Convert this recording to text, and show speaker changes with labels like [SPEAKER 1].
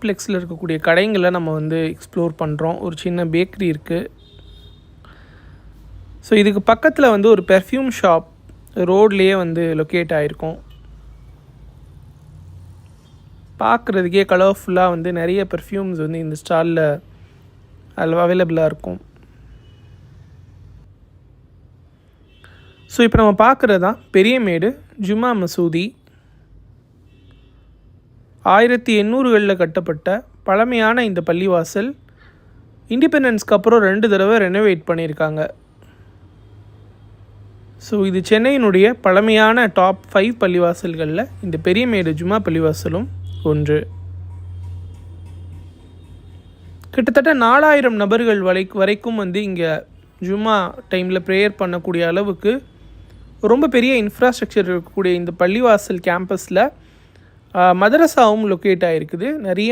[SPEAKER 1] காம்ப்ளெக்ஸில் இருக்கக்கூடிய கடைங்களை நம்ம வந்து எக்ஸ்ப்ளோர் பண்ணுறோம். ஒரு சின்ன பேக்கரி இருக்குது. ஸோ இதுக்கு பக்கத்தில் வந்து ஒரு பெர்ஃப்யூம் ஷாப் ரோட்லேயே வந்து லொக்கேட் ஆகிருக்கும். பார்க்குறதுக்கே கலர்ஃபுல்லாக வந்து நிறைய பெர்ஃப்யூம்ஸ் வந்து இந்த ஸ்டாலில் அவைலபிளாக இருக்கும். ஸோ இப்போ நம்ம பார்க்குறது தான் பெரியமேடு ஜும்மா மசூதி. 1800களில் கட்டப்பட்ட பழமையான இந்த பள்ளிவாசல் இண்டிபெண்டன்ஸ்க்கு அப்புறம் 2 தடவை ரெனோவேட் பண்ணியிருக்காங்க. ஸோ இது சென்னையினுடைய பழமையான டாப் 5 பள்ளிவாசல்களில் இந்த பெரியமேடு ஜும்மா பள்ளிவாசலும் ஒன்று. கிட்டத்தட்ட 4000 நபர்கள் வரைக்கும் வந்து இங்கே ஜும்மா டைமில் ப்ரேயர் பண்ணக்கூடிய அளவுக்கு ரொம்ப பெரிய இன்ஃப்ராஸ்ட்ரக்சர் இருக்கக்கூடிய இந்த பள்ளிவாசல் கேம்பஸில் மதரசாவும் லொக்கேட் ஆகிருக்குது. நிறைய